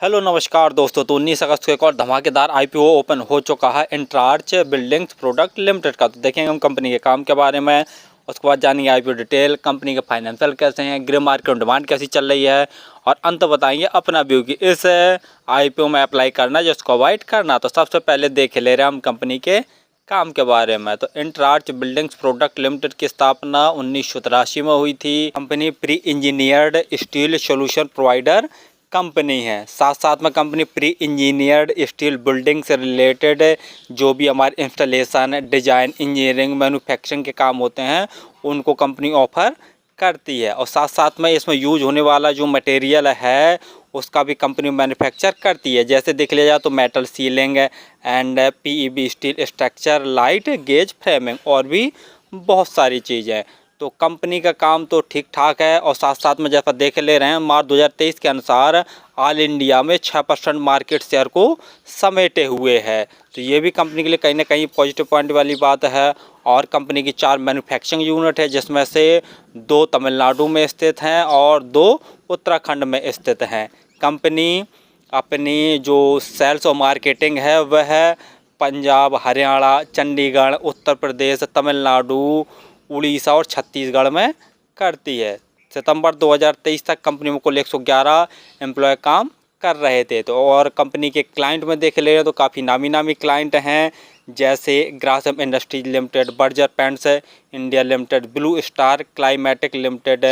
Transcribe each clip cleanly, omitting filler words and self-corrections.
Hello नमस्कार दोस्तों। तो 19 अगस्त को एक और धमाकेदार आईपीओ ओपन हो चुका है इंट्रार्च बिल्डिंग्स प्रोडक्ट लिमिटेड का। तो देखेंगे हम कंपनी के काम के बारे में, उसके बाद जानेंगे आईपीओ डिटेल, कंपनी के फाइनेंशियल कैसे हैं, ग्रे मार्केट में डिमांड कैसी चल रही है, और अंत बताएंगे अपना व्यू कि इस आईपीओ में अप्लाई करना जिसको अवॉइड करना। तो सबसे पहले देख ले रहे हैं हम कंपनी के काम के बारे में। तो इंट्रार्च बिल्डिंग्स प्रोडक्ट लिमिटेड की स्थापना 1983 में हुई थी। Company pre engineered steel solution provider company है। साथ साथ में company pre engineered steel building से रिलेटेड जो भी हमारे इंस्टॉलेशन, डिजाइन, इंजीनियरिंग, मैन्युफैक्चरिंग के काम होते हैं उनको कंपनी ऑफर करती है। और साथ साथ में इसमें यूज होने वाला जो मटेरियल है उसका भी कंपनी मैन्युफैक्चर करती है। जैसे देख लिया जाए तो metal ceiling and PEB steel structure, light gauge framing और भी बहुत सारी चीज़ें। तो कंपनी का काम तो ठीक ठाक है। और साथ साथ में जैसा देख ले रहे हैं मार्च 2023 के अनुसार ऑल इंडिया में 6% मार्केट शेयर को समेटे हुए है। तो ये भी कंपनी के लिए कहीं ना कहीं पॉजिटिव पॉइंट वाली बात है। और कंपनी की 4 मैन्युफैक्चरिंग यूनिट है जिसमें से 2 तमिलनाडु में स्थित हैं और 2 उत्तराखंड में स्थित हैं। कंपनी अपनी जो सेल्स और मार्केटिंग है वह पंजाब, हरियाणा, चंडीगढ़, उत्तर प्रदेश, तमिलनाडु, उड़ीसा और छत्तीसगढ़ में करती है। सितंबर 2023 तक कंपनी में कुल 111 एम्प्लॉय काम कर रहे थे। तो और कंपनी के क्लाइंट में देख ले रहे तो काफ़ी नामी क्लाइंट हैं, जैसे Grasim industries limited, Berger paints India limited, blue star climatic limited,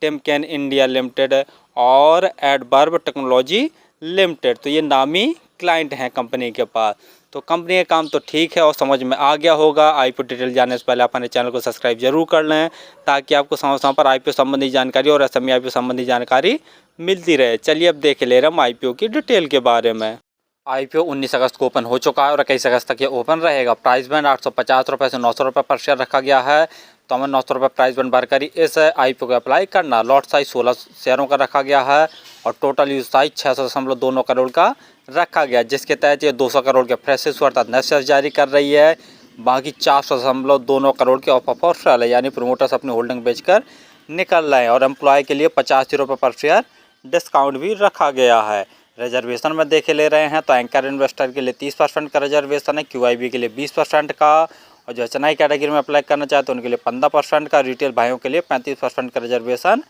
Timken India limited और एडवर्ब टेक्नोलॉजी लिमिटेड। तो ये नामी क्लाइंट हैं कंपनी के पास। तो कंपनी का काम तो ठीक है और समझ में आ गया होगा। आईपीओ डिटेल जानने से पहले अपने चैनल को सब्सक्राइब जरूर कर लें ताकि आपको समय समय पर आईपीओ संबंधी जानकारी और एसएमई आईपीओ संबंधी जानकारी मिलती रहे। चलिए अब देख ले रहे हम आईपीओ की डिटेल के बारे में। आईपीओ 19 अगस्त को ओपन हो चुका है और 21 अगस्त तक ये ओपन रहेगा। प्राइस बैंड 850 रुपये से 900 रुपये पर शेयर रखा गया है। तो हमें 900 रुपये प्राइस बैंड भरकर ही इस आईपीओ को अप्लाई करना। लॉट साइज 16 शेयरों का रखा गया है और टोटल यूज साइज 600.29 करोड़ का रखा गया, जिसके तहत ये 200 करोड़ के फ्रेश इशू अर्थात नए शेयर जारी कर रही है। बाकी 400.29 करोड़ के ऑफर फॉर सेल है, यानी प्रोमोटर्स अपनी होल्डिंग बेचकर निकल रहे हैं। और एम्प्लॉय के लिए 85 रुपये पर शेयर डिस्काउंट भी रखा गया है। रिजर्वेशन में देखे ले रहे हैं तो एंकर इन्वेस्टर के लिए 30% का रिजर्वेशन है, क्यूआईबी के लिए 20% का, और जो एचएनआई कैटेगरी में अप्लाई करना चाहते हैं उनके लिए 15% का, रिटेल भाइयों के लिए 35% का रिजर्वेशन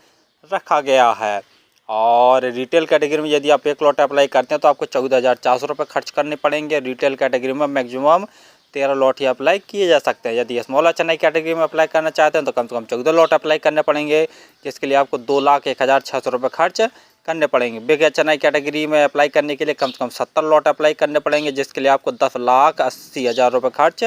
रखा गया है। और रिटेल कैटेगरी में यदि आप एक लॉट अप्लाई करते हैं तो आपको 14,400 रुपये खर्च करने पड़ेंगे। रिटेल कैटेगरी में मैक्सिमम 13 लॉट ही अप्लाई किए जा सकते हैं। यदि स्मॉल एचएनआई कैटेगरी में अप्लाई करना चाहते हैं तो कम से कम 14 लॉट अप्लाई करने पड़ेंगे, जिसके लिए आपको 2,01,600 रुपये खर्च करने पड़ेंगे। बिग एचएनआई कैटेगरी में अप्लाई करने के लिए कम से कम 70 लॉट अप्लाई करने पड़ेंगे, जिसके लिए आपको 10,80,000 रुपये खर्च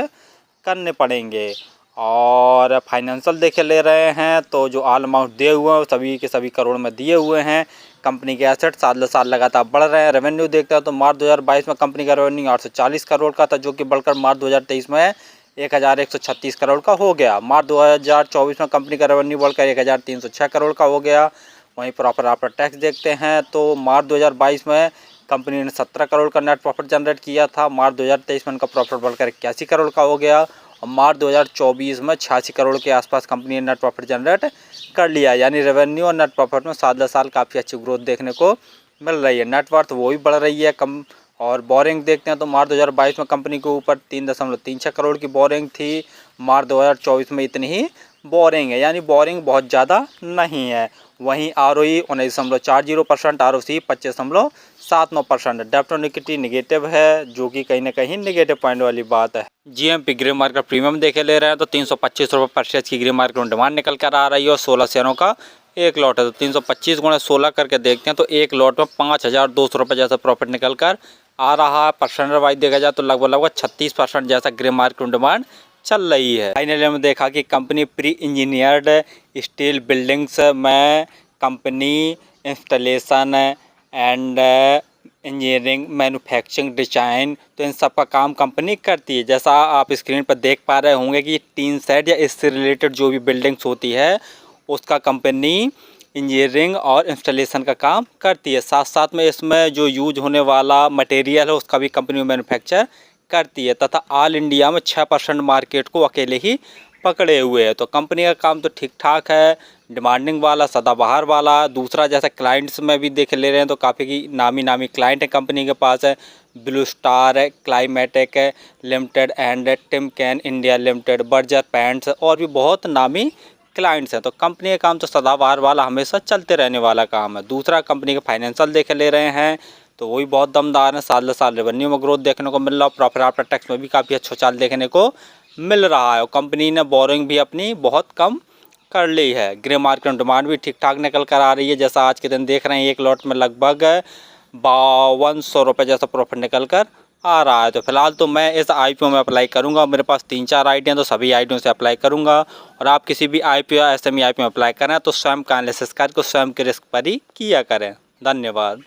करने पड़ेंगे। और फाइनेंशियल देखे ले रहे हैं तो जो ऑल अमाउंट दिए हुए हैं सभी के सभी करोड़ में दिए हुए हैं। कंपनी के एसेट साल साल लगातार बढ़ रहे हैं। रेवेन्यू देखते हैं तो मार्च 2022 में कंपनी का रेवेन्यू 840 करोड़ का था, जो कि बढ़कर मार्च 2023 में 1,136 करोड़ का हो गया। मार्च 2024 में कंपनी का रेवेन्यू बढ़कर 1,306 करोड़ का हो गया। वहीं प्रॉफिट आफ्टर टैक्स देखते हैं तो मार्च 2022 में कंपनी ने 17 करोड़ का नेट प्रॉफिट जनरेट किया था। मार्च 2023 में उनका प्रॉफिट बढ़कर 81 करोड़ का हो गया और मार्च 2024 में 86 करोड़ के आसपास कंपनी ने नेट प्रॉफिट जनरेट कर लिया। यानी रेवेन्यू और नेट प्रॉफिट में साल साल काफ़ी अच्छी ग्रोथ देखने को मिल रही है। नेटवर्थ वो भी बढ़ रही है कम। और बोरिंग देखते हैं तो मार्च 2022 में कंपनी के ऊपर 3.36 करोड़ की बोरिंग थी। मार्च 2024 में इतनी ही बोरिंग है, यानी बोरिंग बहुत ज़्यादा नहीं है। वहीं आरओई 19.40%, आरओसी 25.79%। डेब्ट ऑन इक्विटी निगेटिव है, जो कि कहीं ना कहीं निगेटिव पॉइंट वाली बात है। जीएमपी ग्रे मार्केट प्रीमियम देखे ले रहे हैं तो 325 रुपये पर शेयर की ग्रे मार्केट में डिमांड निकल कर आ रही है और 16 शेयरों का एक लॉट है। तो 325 गुणा 16 करके देखते हैं तो एक लॉट में 5,200 रुपये जैसा प्रॉफिट निकल कर आ रहा है। परसेंट वाइज देखा जाए तो लगभग 36% जैसा ग्रे मार्केट में डिमांड चल रही है। फाइनली हमने देखा कि company pre engineered steel buildings में company installation and engineering, manufacturing, design, तो इन सब का काम कंपनी करती है। जैसा आप स्क्रीन पर देख पा रहे होंगे कि टीन सेट या इससे रिलेटेड जो भी बिल्डिंग्स होती है उसका कंपनी इंजीनियरिंग और इंस्टॉलेशन का काम करती है। साथ साथ में इसमें जो यूज होने वाला मटेरियल है उसका भी कंपनी मैन्युफैक्चर करती है तथा ऑल इंडिया में 6% मार्केट को अकेले ही पकड़े हुए है। तो कंपनी का काम तो ठीक ठाक है, डिमांडिंग वाला, सदाबहार वाला। दूसरा जैसे क्लाइंट्स में भी देख ले रहे हैं तो काफ़ी नामी क्लाइंट है कंपनी के पास है। ब्लू स्टार है, क्लाइमेटिक है limited and Timken India limited, Berger paints और भी बहुत नामी क्लाइंट्स हैं। तो कंपनी का काम तो सदाबहार वाला, हमेशा चलते रहने वाला काम है। दूसरा कंपनी के फाइनेंशियल देख ले रहे हैं तो वही बहुत दमदार है। साल साल रेवेन्यू में ग्रोथ देखने को मिल रहा है, प्रॉफिट आफ्टर टैक्स में भी काफ़ी अच्छा चाल देखने को मिल रहा है। और कंपनी ने बोरिंग भी अपनी बहुत कम कर ली है। ग्रे मार्केट में डिमांड भी ठीक ठाक निकल कर आ रही है। जैसा आज के दिन देख रहे हैं एक लॉट में लगभग 5200 रुपये जैसा प्रॉफिट निकल कर आ रहा है। तो फिलहाल तो मैं इस IPO में अप्लाई करूंगा। मेरे पास 3-4 आइडिया तो सभी आइडियों से अप्लाई करूंगा। और आप किसी भी IPO या SME IPO में अप्लाई करें तो स्वयं का एनालिसिस करके स्वयं के रिस्क पर ही किया करें। धन्यवाद।